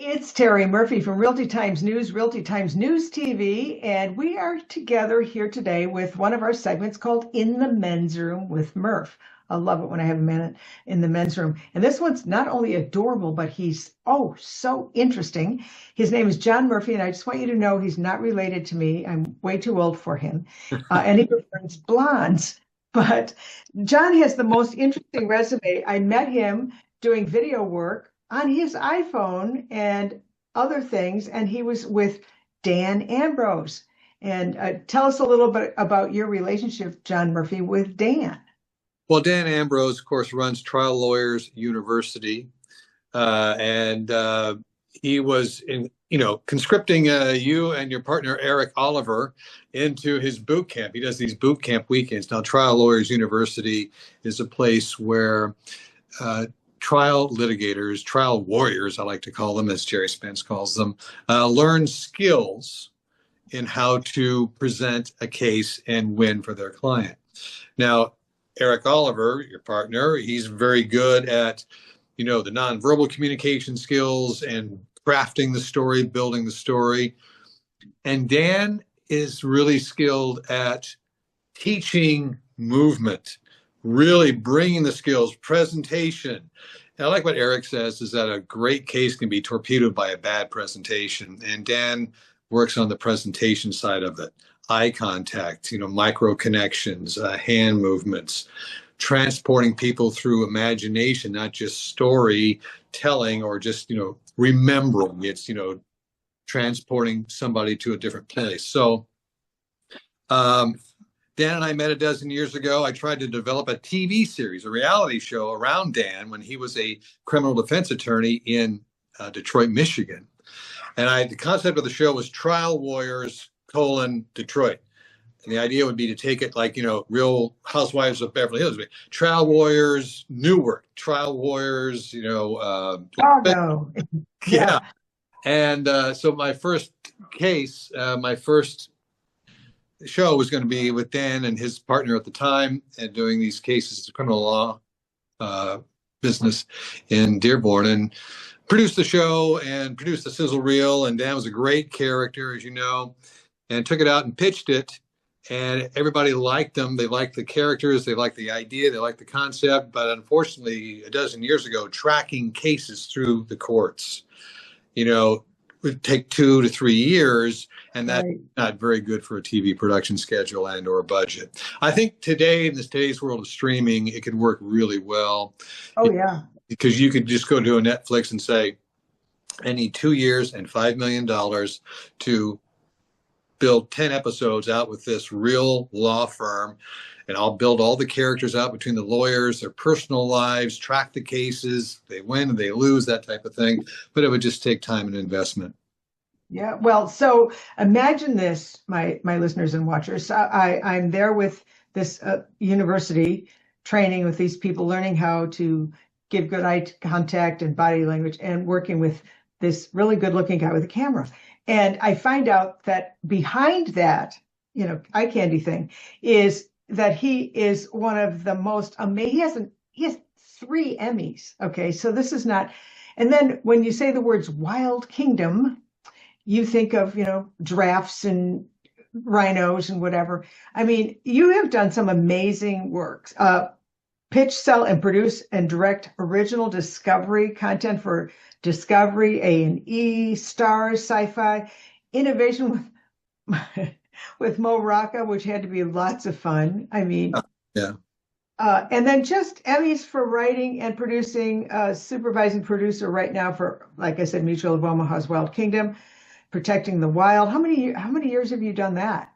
It's Terry Murphy from Realty Times News, Realty Times News TV, and we are together here today with one of our segments called In the Men's Room with Murph. I love it when I have a man in the men's room. And this one's not only adorable, but he's, so interesting. His name is John Murphy, and I just want you to know he's not related to me. I'm way too old for him. And he prefers blondes. But John has the most interesting resume. I met him doing video work on his iPhone and other things, and he was with Dan Ambrose. And tell us a little bit about your relationship, John Murphy, with Dan. Well, Dan Ambrose, of course, runs Trial Lawyers University, and he was conscripting you and your partner Eric Oliver into his boot camp. He does these boot camp weekends. Now, Trial Lawyers University is a place where trial litigators, trial warriors, I like to call them, as Jerry Spence calls them, learn skills in how to present a case and win for their client. Now, Eric Oliver, your partner, he's very good at, the nonverbal communication skills and crafting the story, building the story. And Dan is really skilled at teaching movement, really bringing the skills, presentation. And I like what Eric says is that a great case can be torpedoed by a bad presentation. And Dan works on the presentation side of it. Eye contact, micro connections, hand movements, transporting people through imagination, not just storytelling or just, remembering. It's, transporting somebody to a different place. So Dan and I met a dozen years ago. I tried to develop a TV series, a reality show around Dan when he was a criminal defense attorney in Detroit, Michigan. And the concept of the show was Trial Warriors, Detroit. And the idea would be to take it like, Real Housewives of Beverly Hills. Trial Warriors, Newark, Trial Warriors, Chicago. Yeah. And so my first case, my first show was going to be with Dan and his partner at the time and doing these cases, criminal law business in Dearborn, and produced the show and produced the sizzle reel. And Dan was a great character, as you know, and took it out and pitched it. And everybody liked them. They liked the characters. They liked the idea. They liked the concept. But unfortunately, a dozen years ago, tracking cases through the courts, would take 2 to 3 years. And that's not very good for a TV production schedule and or budget. I think today, in today's world of streaming, it could work really well. Yeah. Because you could just go to a Netflix and say, I need 2 years and $5 million to build 10 episodes out with this real law firm. And I'll build all the characters out between the lawyers, their personal lives, track the cases, they win and they lose, that type of thing. But it would just take time and investment. Yeah, well, so imagine this, my listeners and watchers. I'm there with this university training with these people, learning how to give good eye contact and body language, and working with this really good looking guy with a camera. And I find out that behind that, eye candy thing, is that he is one of the most amazing. He has 3 Emmys. Okay, so this is not. And then when you say the words Wild Kingdom, you think of, giraffes and rhinos and whatever. I mean, you have done some amazing works. Pitch, sell, and produce and direct original Discovery content for Discovery, A&E, Stars, Sci-Fi, innovation with Mo Rocca, which had to be lots of fun. I mean, yeah. And then just Emmys for writing and producing, supervising producer right now for, like I said, Mutual of Omaha's Wild Kingdom, Protecting the Wild. How many years have you done that?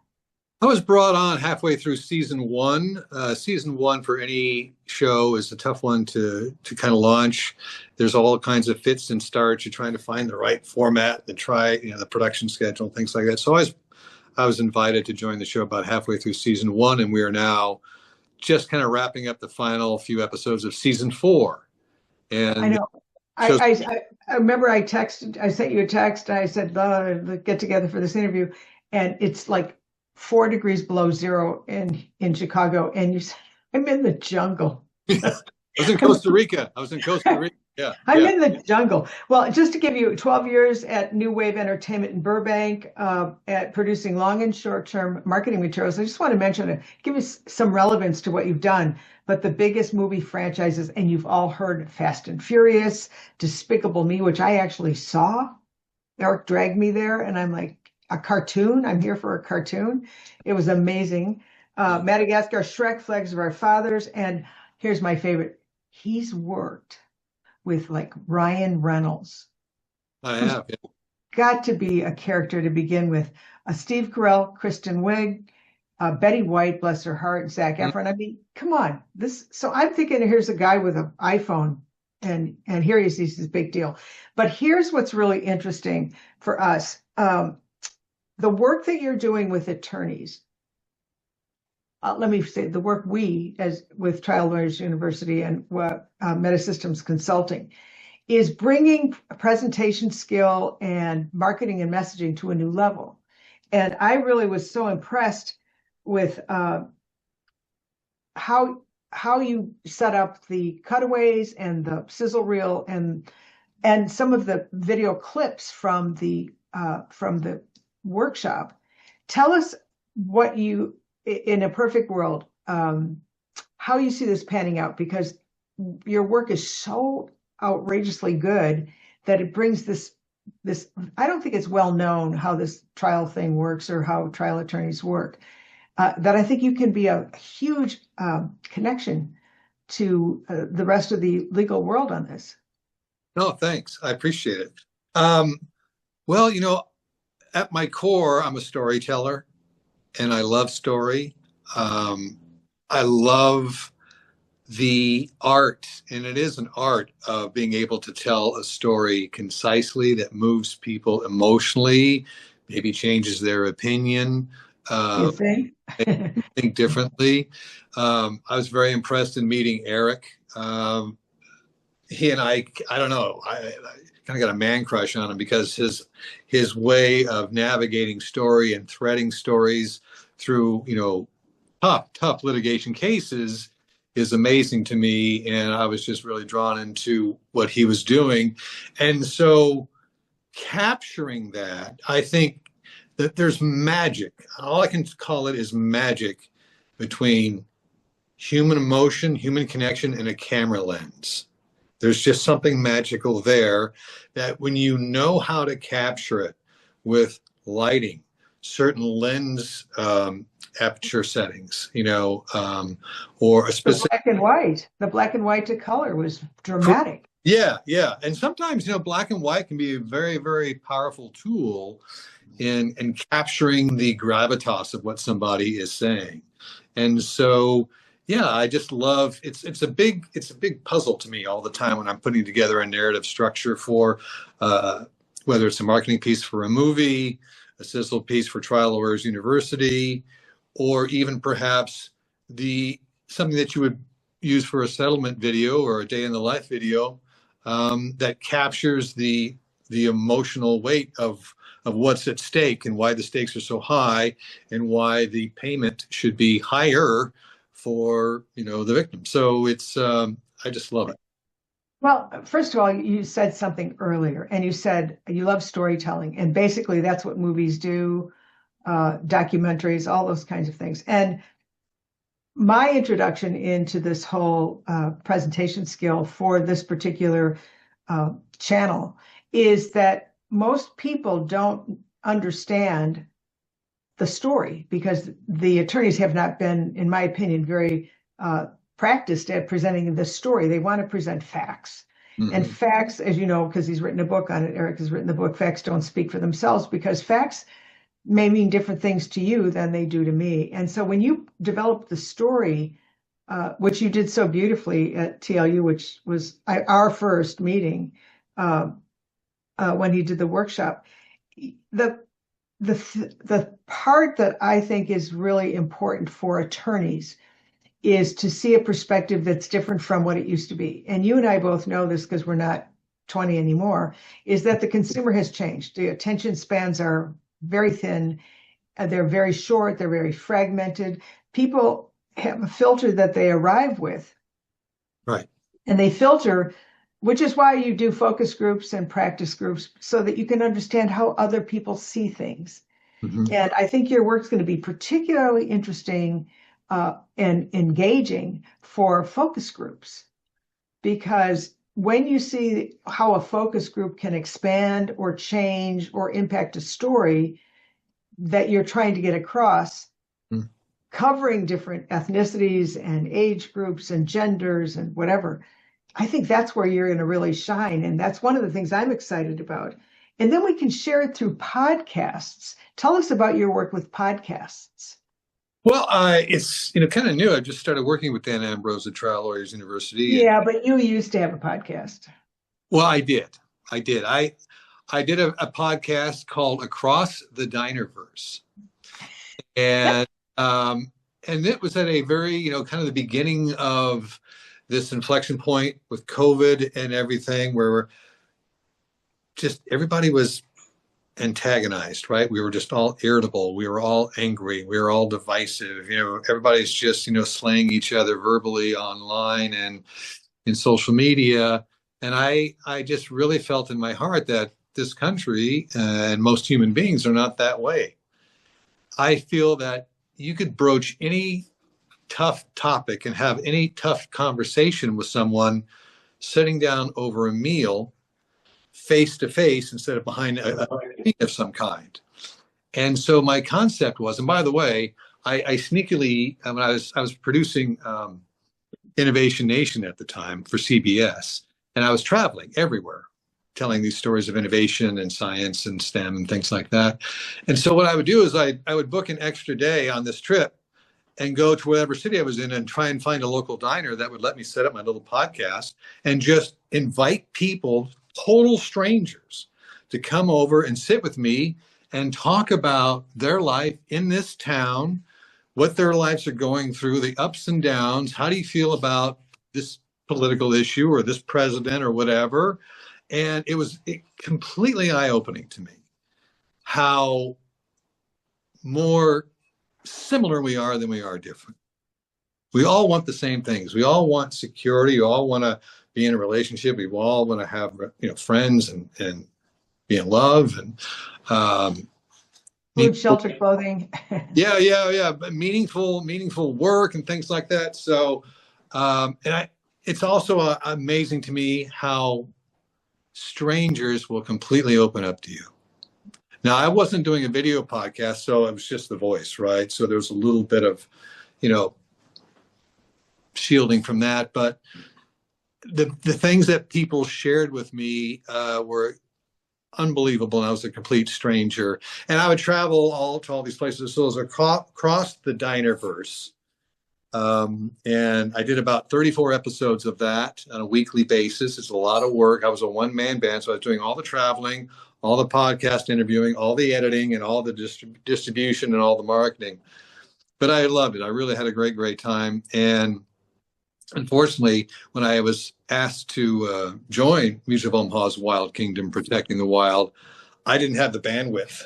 I was brought on halfway through season 1. Season 1 for any show is a tough one to kind of launch. There's all kinds of fits and starts. You're trying to find the right format and try, the production schedule and things like that. So I was invited to join the show about halfway through season 1, and we are now just kind of wrapping up the final few episodes of season 4. And I know. I remember I sent you a text. I said, let's get together for this interview. And it's like 4 degrees below zero in Chicago. And you said, I'm in the jungle. was in Costa Rica. I was in Costa Rica. Yeah, I'm yeah. in the jungle. Well, just to give you 12 years at New Wave Entertainment in Burbank, at producing long and short-term marketing materials. I just want to mention it, give you some relevance to what you've done. But the biggest movie franchises, and you've all heard Fast and Furious, Despicable Me, which I actually saw. Eric dragged me there, and I'm like, a cartoon? I'm here for a cartoon. It was amazing. Madagascar, Shrek, Flags of Our Fathers, and here's my favorite. He's worked with like Ryan Reynolds, I who's have. Yeah. got to be a character to begin with. Steve Carell, Kristen Wiig, Betty White, bless her heart, Zac Mm. Efron. I mean, come on. This. So I'm thinking, here's a guy with an iPhone, and here he is. He's this big deal. But here's what's really interesting for us: the work that you're doing with attorneys. Let me say the work we, as with Trial Lawyers University and Metasystems Consulting, is bringing presentation skill and marketing and messaging to a new level. And I really was so impressed with how you set up the cutaways and the sizzle reel and some of the video clips from the workshop. Tell us what you, in a perfect world, how you see this panning out, because your work is so outrageously good that it brings this. I don't think it's well known how this trial thing works or how trial attorneys work. That I think you can be a huge connection to the rest of the legal world on this. No, thanks. I appreciate it. Um, well, at my core, I'm a storyteller, and I love story. Um, I love the art, and it is an art of being able to tell a story concisely that moves people emotionally, maybe changes their opinion, You uh, think? think differently. I was very impressed in meeting Eric. He and I don't know, I kind of got a man crush on him because his way of navigating story and threading stories through, tough litigation cases is amazing to me. And I was just really drawn into what he was doing. And so capturing that, I think that there's magic. All I can call it is magic between human emotion, human connection, and a camera lens. There's just something magical there that when you know how to capture it with lighting, certain lens aperture settings, or a specific. The black and white to color was dramatic. Yeah, yeah. And sometimes, black and white can be a very, very powerful tool in capturing the gravitas of what somebody is saying. And so, yeah, I just love it's a big puzzle to me all the time when I'm putting together a narrative structure for whether it's a marketing piece for a movie, a sizzle piece for Trial Lawyers University, or even perhaps the something that you would use for a settlement video or a day in the life video that captures the emotional weight of what's at stake and why the stakes are so high and why the payment should be higher for the victim. So it's I just love it. Well, first of all, you said something earlier, and you said you love storytelling, and basically that's what movies do, documentaries, all those kinds of things. And my introduction into this whole presentation skill for this particular channel is that most people don't understand the story because the attorneys have not been, in my opinion, very practiced at presenting the story. They want to present facts. Mm-hmm. And facts, as you know, because he's written a book on it, Eric has written the book, Facts Don't Speak for Themselves, because facts may mean different things to you than they do to me. And so when you develop the story, which you did so beautifully at TLU, which was our first meeting when he did the workshop, the part that I think is really important for attorneys is to see a perspective that's different from what it used to be. And you and I both know this because we're not 20 anymore, is that the consumer has changed. The attention spans are very thin. They're very short. They're very fragmented. People have a filter that they arrive with. Right. And they filter, which is why you do focus groups and practice groups so that you can understand how other people see things. Mhm. And I think your work's going to be particularly interesting and engaging for focus groups, because when you see how a focus group can expand or change or impact a story that you're trying to get across, Mm. covering different ethnicities and age groups and genders and whatever, I think that's where you're going to really shine. And that's one of the things I'm excited about. And then we can share it through podcasts. Tell us about your work with podcasts. Well, it's kind of new. I just started working with Dan Ambrose at Trial Lawyers University, and Yeah, but you used to have a podcast. well, I did. I did a podcast called Across the Dinerverse, and um, and it was at a very kind of the beginning of this inflection point with COVID and everything, where we're just everybody was antagonized, right? We were just all irritable. We were all angry. We were all divisive. Everybody's just slaying each other verbally online and in social media. And I just really felt in my heart that this country and most human beings are not that way. I feel that you could broach any tough topic and have any tough conversation with someone sitting down over a meal face to face instead of behind a screen of some kind. And so my concept was, and by the way, I sneakily, when I was producing Innovation Nation at the time for CBS, and I was traveling everywhere, telling these stories of innovation and science and STEM and things like that. And so what I would do is I would book an extra day on this trip and go to whatever city I was in and try and find a local diner that would let me set up my little podcast and just invite people, total strangers, to come over and sit with me and talk about their life in this town, what their lives are going through, the ups and downs. How do you feel about this political issue or this president or whatever? And it was completely eye-opening to me how more similar we are than we are different. We all want the same things. We all want security. We all want to be in a relationship. We all want to have friends and be in love and Food, shelter, clothing. yeah. But meaningful work and things like that. So, it's also amazing to me how strangers will completely open up to you. Now, I wasn't doing a video podcast, so it was just the voice, right? So there was a little bit of, shielding from that. But the things that people shared with me were unbelievable. And I was a complete stranger. And I would travel to all these places. So it was across the Dinerverse. And I did about 34 episodes of that on a weekly basis. It's a lot of work. I was a one-man band, so I was doing all the traveling, all the podcast interviewing, all the editing, and all the distribution and all the marketing. But I loved it. I really had a great time. And unfortunately, when I was asked to join Music of Omaha's Wild Kingdom, Protecting the Wild, I didn't have the bandwidth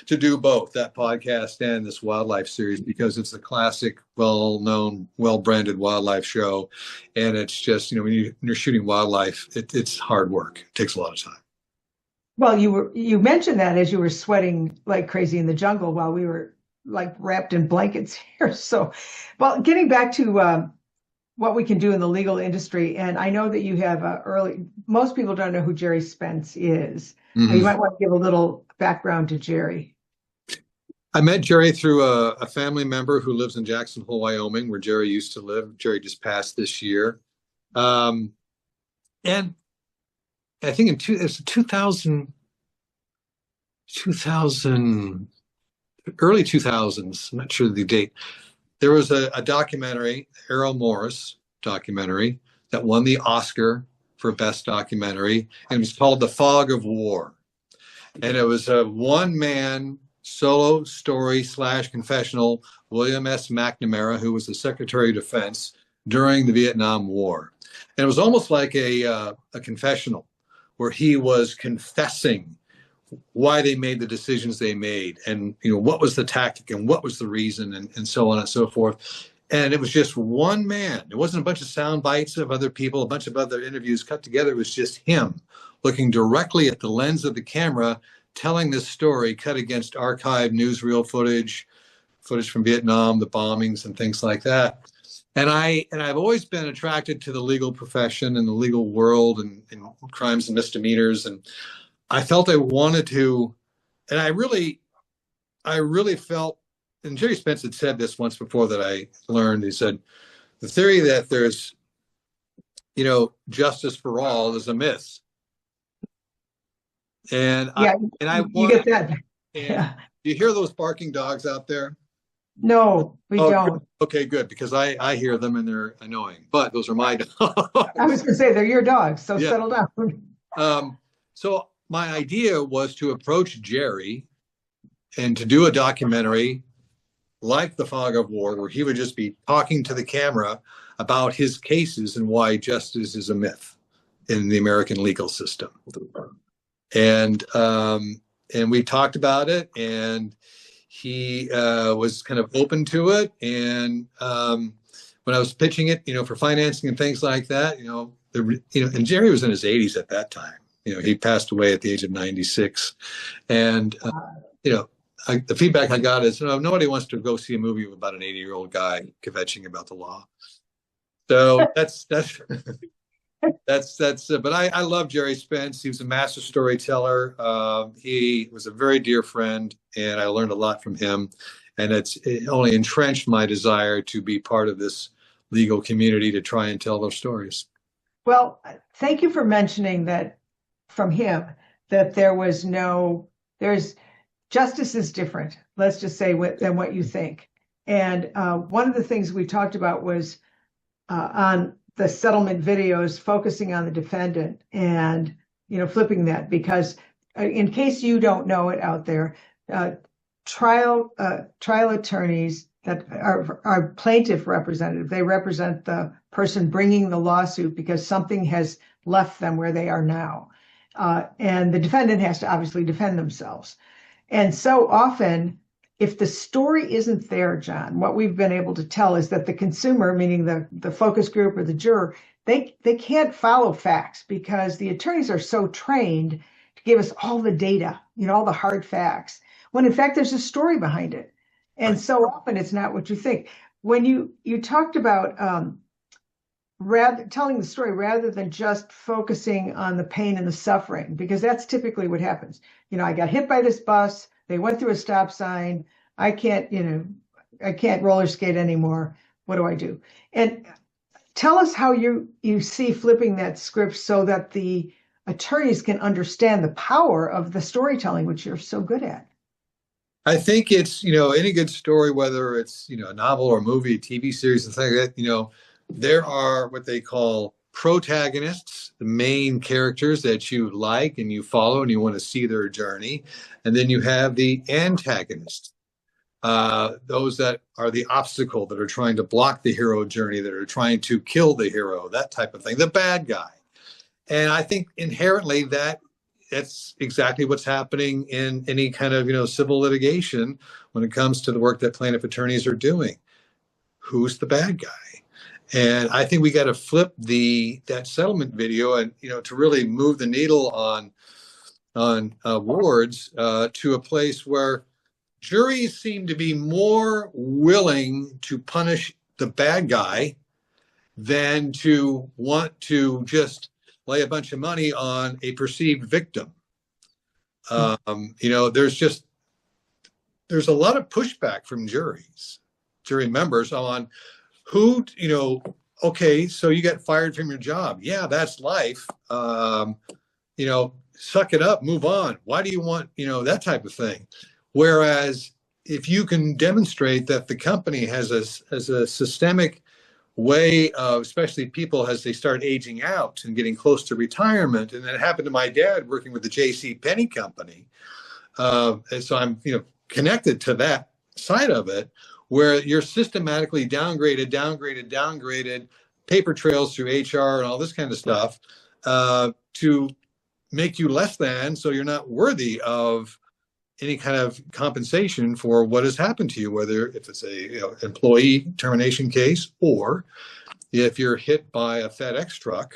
to do both that podcast and this wildlife series, because it's a classic, well-known, well-branded wildlife show. And it's just, when you're shooting wildlife, it's hard work. It takes a lot of time. Well, you mentioned that as you were sweating like crazy in the jungle while we were like wrapped in blankets here. So, well, getting back to what we can do in the legal industry, and I know that you have most people don't know who Jerry Spence is. Mm-hmm. You might want to give a little background to Jerry. I met Jerry through a family member who lives in Jackson Hole, Wyoming, where Jerry used to live. Jerry just passed this year. And I think it was 2000, early 2000s, I'm not sure the date. There was a documentary, Errol Morris documentary, that won the Oscar for Best Documentary, and it was called The Fog of War. And it was a one-man solo story / confessional, William S. McNamara, who was the Secretary of Defense during the Vietnam War. And it was almost like a confessional, where he was confessing why they made the decisions they made, and what was the tactic and what was the reason, and so on and so forth. And it was just one man. It wasn't a bunch of sound bites of other people, a bunch of other interviews cut together. It was just him looking directly at the lens of the camera, telling this story cut against archived newsreel footage from Vietnam, the bombings and things like that. And I've always been attracted to the legal profession and the legal world and crimes and misdemeanors. And I felt I wanted to, and I really felt, and Jerry Spence had said this once before that I learned. He said, the theory that there's, justice for all is a myth. And Yeah, I you get that. And Yeah. do you hear those barking dogs out there? No, we don't. Okay, good, because I hear them and they're annoying. But those are my dogs. I was going to say they're your dogs, so Yeah. settle down. So my idea was to approach Jerry and to do a documentary like The Fog of War, where he would just be talking to the camera about his cases and why justice is a myth in the American legal system. And we talked about it, and he was kind of open to it. And when I was pitching it, for financing and things like that, and Jerry was in his 80s at that time. He passed away at the age of 96, and the feedback I got is, nobody wants to go see a movie about an 80-year-old guy kvetching about the law. So that's but I love Jerry Spence. He was a master storyteller. He was a very dear friend, and I learned a lot from him. And it only entrenched my desire to be part of this legal community to try and tell those stories. Well, thank you for mentioning that from him, that there's justice is different, let's just say, than what you think. And one of the things we talked about was on the settlement videos, focusing on the defendant and, flipping that, because in case you don't know it out there, trial attorneys that are plaintiff representative, they represent the person bringing the lawsuit because something has left them where they are now. And the defendant has to obviously defend themselves. And so often, if the story isn't there, John, what we've been able to tell is that the consumer, meaning the focus group or the juror, they can't follow facts because the attorneys are so trained to give us all the data, all the hard facts, when in fact there's a story behind it. And so often it's not what you think. When you talked about telling the story rather than just focusing on the pain and the suffering, because that's typically what happens. I got hit by this bus. They went through a stop sign. I can't roller skate anymore. What do I do? And tell us how you see flipping that script so that the attorneys can understand the power of the storytelling, which you're so good at. I think it's, any good story, whether it's, a novel or a movie, a TV series, and things like that, there are what they call protagonists, the main characters that you like and you follow and you want to see their journey. And then you have the antagonists, those that are the obstacle, that are trying to block the hero journey, that are trying to kill the hero, that type of thing, the bad guy. And I think inherently that's exactly what's happening in any kind of, civil litigation when it comes to the work that plaintiff attorneys are doing. Who's the bad guy? And I think we got to flip that settlement video and, to really move the needle on awards to a place where juries seem to be more willing to punish the bad guy than to want to just lay a bunch of money on a perceived victim. There's a lot of pushback from jury members on who, okay, so you got fired from your job. Yeah, that's life. Suck it up, move on. Why do you want, that type of thing? Whereas if you can demonstrate that the company has a systemic way of, especially people as they start aging out and getting close to retirement, and that happened to my dad working with the J.C. Penney company. And so I'm, connected to that side of it, where you're systematically downgraded, paper trails through HR and all this kind of stuff to make you less than, so you're not worthy of any kind of compensation for what has happened to you, whether if it's a employee termination case or if you're hit by a FedEx truck,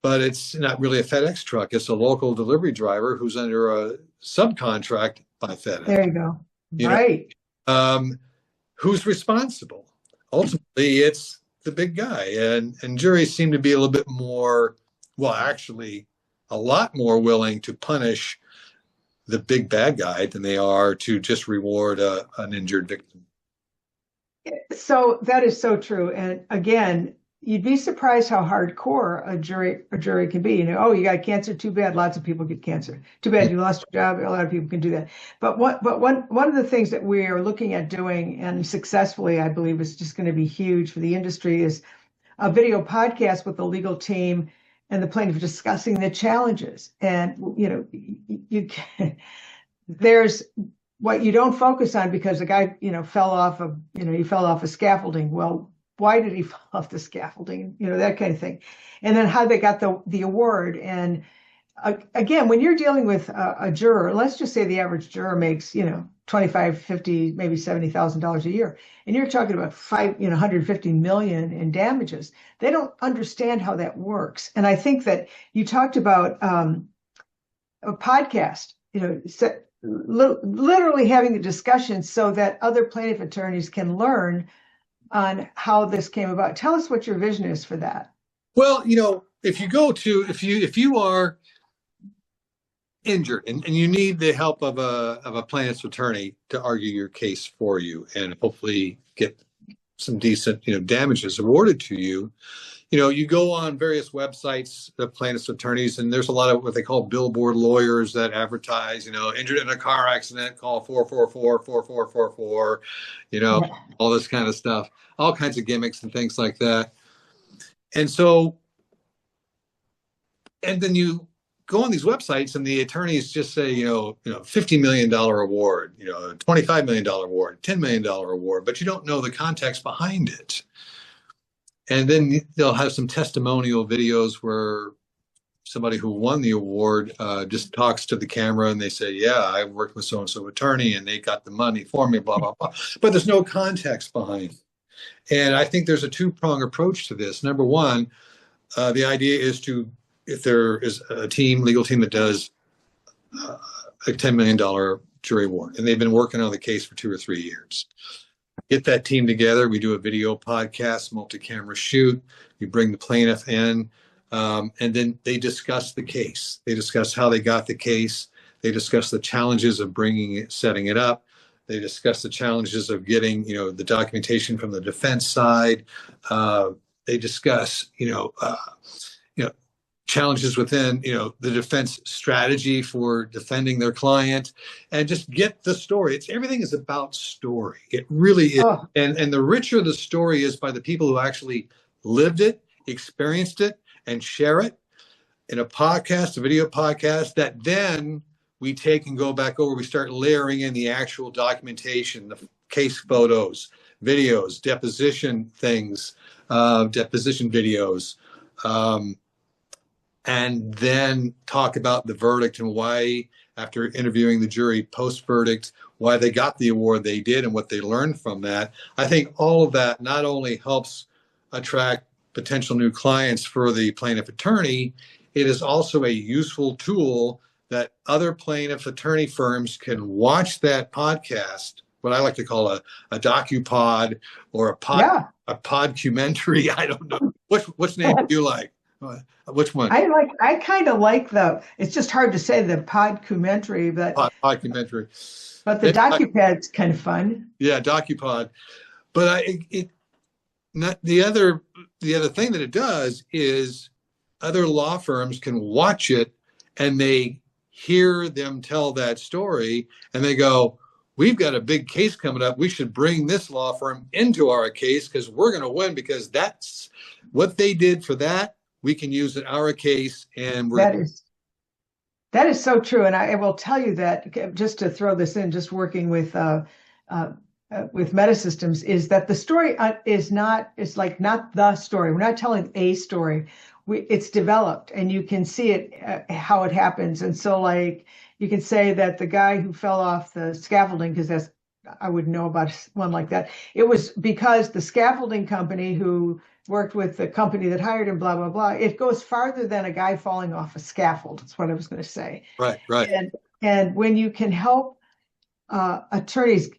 but it's not really a FedEx truck. It's a local delivery driver who's under a subcontract by FedEx. There you go. You Right. know, who's responsible? Ultimately, it's the big guy, and juries seem to be a little bit more, well, actually, a lot more willing to punish the big bad guy than they are to just reward an injured victim. So that is so true. And again, you'd be surprised how hardcore a jury can be. Oh, you got cancer, too bad. Lots of people get cancer. Too bad you lost your job. A lot of people can do that. But one of the things that we are looking at doing, and successfully, I believe, is just going to be huge for the industry, is a video podcast with the legal team and the plaintiff discussing the challenges. And you can, there's what you don't focus on because the guy, fell off a scaffolding. Well, why did he fall off the scaffolding? That kind of thing. And then how they got the award. And again, when you're dealing with a juror, let's just say the average juror makes, 25, 50, maybe $70,000 a year. And you're talking about 150 million in damages. They don't understand how that works. And I think that you talked about a podcast, literally having a discussion so that other plaintiff attorneys can learn on how this came about. Tell us what your vision is for that. Well, if you are injured and you need the help of a plaintiff's attorney to argue your case for you and hopefully get some decent, damages awarded to you, you go on various websites, the plaintiff's attorneys, and there's a lot of what they call billboard lawyers that advertise, injured in a car accident, call 444-4444, all this kind of stuff, all kinds of gimmicks and things like that. And then you go on these websites and the attorneys just say, $50 million award, $25 million award, $10 million award, but you don't know the context behind it. And then they'll have some testimonial videos where somebody who won the award just talks to the camera and they say, yeah, I worked with so-and-so attorney and they got the money for me, blah, blah, blah. But there's no context behind it. And I think there's a two-pronged approach to this. Number one, the idea is if there is a legal team that does a $10 million jury award, and they've been working on the case for 2 or 3 years, get that team together. We do a video podcast, multi-camera shoot. You bring the plaintiff in, and then they discuss the case. They discuss how they got the case. They discuss the challenges of setting it up. They discuss the challenges of getting, the documentation from the defense side. They discuss, challenges within, the defense strategy for defending their client, and just get the story. Everything is about story. It really is. Oh. And the richer the story is by the people who actually lived it, experienced it, and share it in a podcast, a video podcast, that then we take and go back over. We start layering in the actual documentation, the case photos, videos, deposition things, deposition videos, and then talk about the verdict and why, after interviewing the jury post-verdict, why they got the award they did and what they learned from that. I think all of that not only helps attract potential new clients for the plaintiff attorney, it is also a useful tool that other plaintiff attorney firms can watch that podcast, what I like to call a docu-pod or a podcumentary. I don't know. Which name do you like? Which one? I kind of like it's just hard to say the podcumentary, but podcumentary. But the docu-pod's kind of fun. Yeah, docu-pod. But the other thing that it does is other law firms can watch it and they hear them tell that story and they go, we've got a big case coming up. We should bring this law firm into our case because we're going to win, because that's what they did for that. We can use in our case, and that is so true. And I will tell you that, just to throw this in, just working with Metasystems, is that the story is not the story. We're not telling a story. it's developed, and you can see it how it happens. And so, like, you can say that the guy who fell off the scaffolding, because that's I would know about one like that. It was because the scaffolding company who worked with the company that hired him, blah blah blah. It goes farther than a guy falling off a scaffold. That's what I was going to say. Right, right, And when you can help attorneys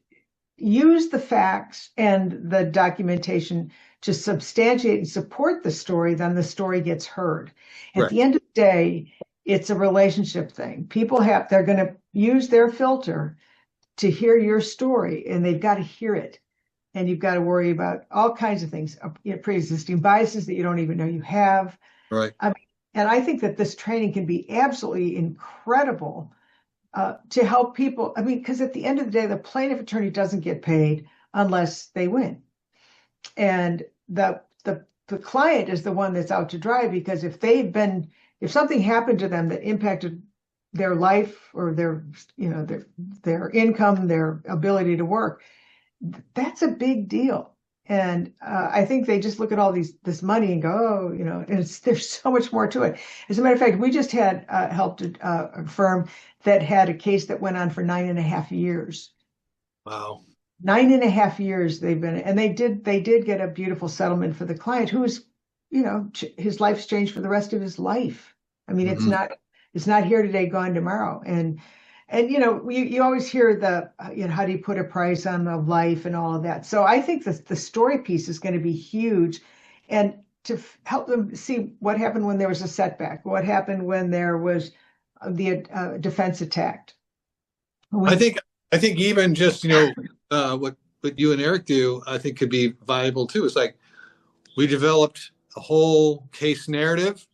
use the facts and the documentation to substantiate and support the story, then the story gets heard. At right, the end of the day, it's a relationship thing. They're going to use their filter to hear your story, and they've got to hear it. And you've got to worry about all kinds of things, pre-existing biases that you don't even know you have. right. And I think that this training can be absolutely incredible to help people. I mean, because at the end of the day, the plaintiff attorney doesn't get paid unless they win. And the client is the one that's out to dry, because if something happened to them that impacted their life or their income, their ability to work, that's a big deal. And I think they just look at all this money and go, oh, and there's so much more to it. As a matter of fact, we just had helped a firm that had a case that went on for 9.5 years. Wow. 9.5 years they've been, and they did get a beautiful settlement for the client, who is, his life's changed for the rest of his life. I mean, it's not here today, gone tomorrow. And you always hear how do you put a price on the life and all of that. So I think the story piece is going to be huge, and to help them see what happened when there was a setback, what happened when there was the defense attacked. I think even just what you and Eric do, I think could be valuable too. It's like we developed a whole case narrative.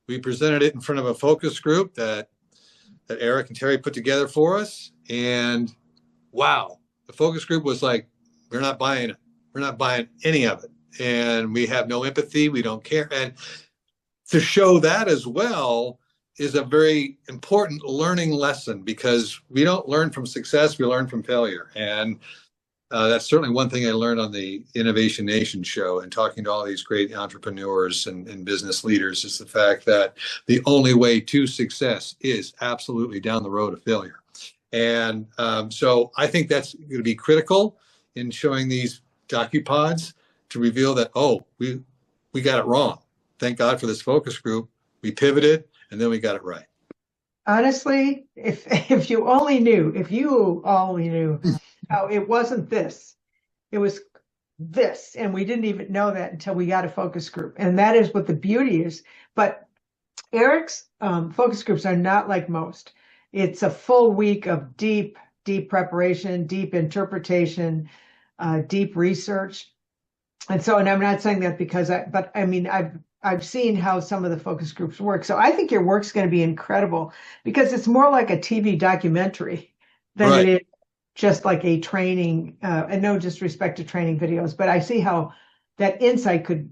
We presented it in front of a focus group that Eric and Terry put together for us. And wow, the focus group was like, we're not buying it. We're not buying any of it. And we have no empathy. We don't care. And to show that as well is a very important learning lesson, because we don't learn from success. We learn from failure. And that's certainly one thing I learned on the Innovation Nation show and talking to all these great entrepreneurs and business leaders, is the fact that the only way to success is absolutely down the road of failure. And so I think that's going to be critical in showing these docupods to reveal that, oh, we got it wrong. Thank God for this focus group. We pivoted and then we got it right. Honestly, if you all knew how it wasn't this, it was this, and we didn't even know that until we got a focus group. And that is what the beauty is. But Eric's focus groups are not like most. It's a full week of deep preparation, deep interpretation, deep research. And I'm not saying that but I mean, I've seen how some of the focus groups work. So I think your work's going to be incredible, because it's more like a TV documentary than Right. it is just like a training, and no disrespect to training videos, but I see how that insight could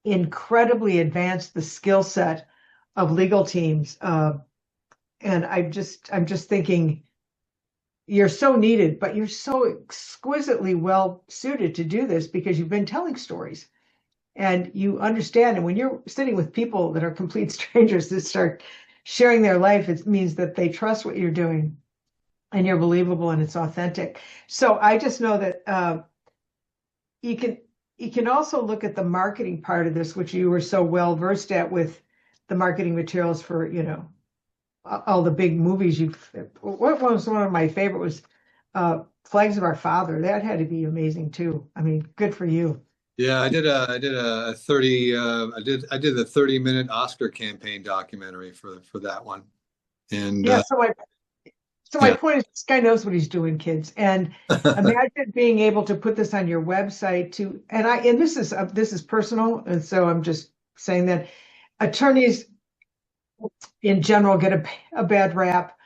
incredibly advance the skill set of legal teams. And I'm just thinking, you're so needed, but you're so exquisitely well suited to do this because you've been telling stories and you understand. And when you're sitting with people that are complete strangers that start sharing their life, it means that they trust what you're doing and you're believable and it's authentic. So I just know that you can also look at the marketing part of this, which you were so well versed at with the marketing materials for, all the big movies. What was one of my favorite was Flags of Our Father. That had to be amazing too. I mean, good for you. Yeah, I did a 30 I did the 30-minute Oscar campaign documentary for that one. And yeah, my point is, this guy knows what he's doing, kids. And imagine being able to put this on your website too. And this is personal, and so I'm just saying that attorneys in general get a bad rap,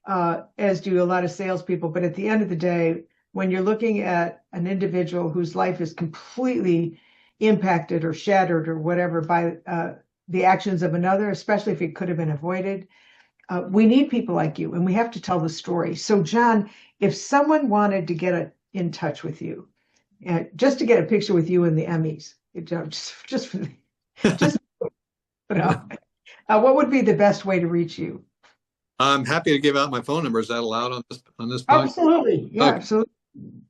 as do a lot of salespeople. But at the end of the day, when you're looking at an individual whose life is completely impacted or shattered or whatever by the actions of another, especially if it could have been avoided, we need people like you, and we have to tell the story. So, John, if someone wanted to get in touch with you, just to get a picture with you in the Emmys, just What would be the best way to reach you? I'm happy to give out my phone number. Is that allowed on this podcast? Absolutely. Yeah, Okay. absolutely.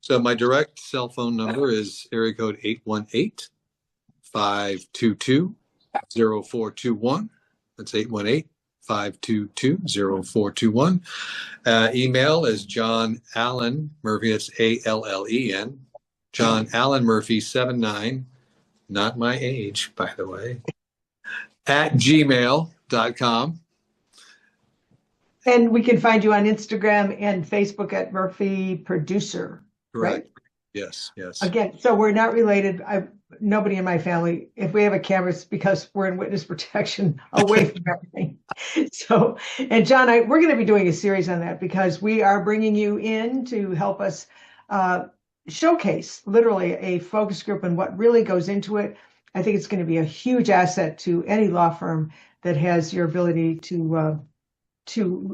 So my direct cell phone number is area code 818-522-0421. That's 818-522-0421. Email is John Allen Murphy. It's ALLEN. John Allen Murphy 79, not my age, by the way, at gmail.com. And we can find you on Instagram and Facebook at Murphy Producer. Correct. Right? Yes, yes. Again, so we're not related. Nobody in my family, if we have a camera, it's because we're in witness protection away from everything. So, and John, we're going to be doing a series on that because we are bringing you in to help us showcase literally a focus group and what really goes into it. I think it's going to be a huge asset to any law firm that has your ability to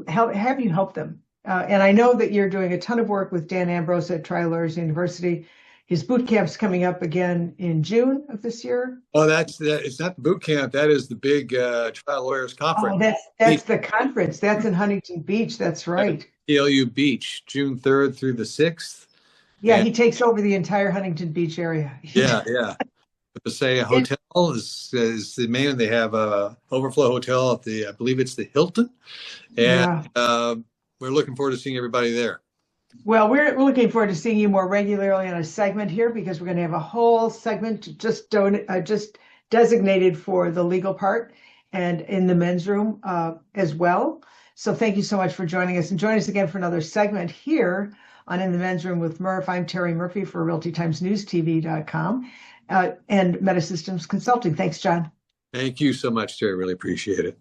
have you help them. And I know that you're doing a ton of work with Dan Ambrose at Trial Lawyers University. His boot camp's coming up again in June of this year. Oh, that's that. It's not the boot camp. That is the big Trial Lawyers Conference. Oh, that's the conference. That's in Huntington Beach. That's right. TLU Beach, June 3rd through the 6th. Yeah, And he takes over the entire Huntington Beach area. yeah. Passaic Hotel is the main. They have a overflow hotel at I believe it's the Hilton, and we're looking forward to seeing everybody there. Well, we're looking forward to seeing you more regularly on a segment here because we're going to have a whole segment just designated for the legal part and in the men's room as well. So thank you so much for joining us, and join us again for another segment here on In the Men's Room with Murph. I'm Terry Murphy for Realty Times NewsTV.com and Metasystems Consulting. Thanks, John. Thank you so much, Terry. Really appreciate it.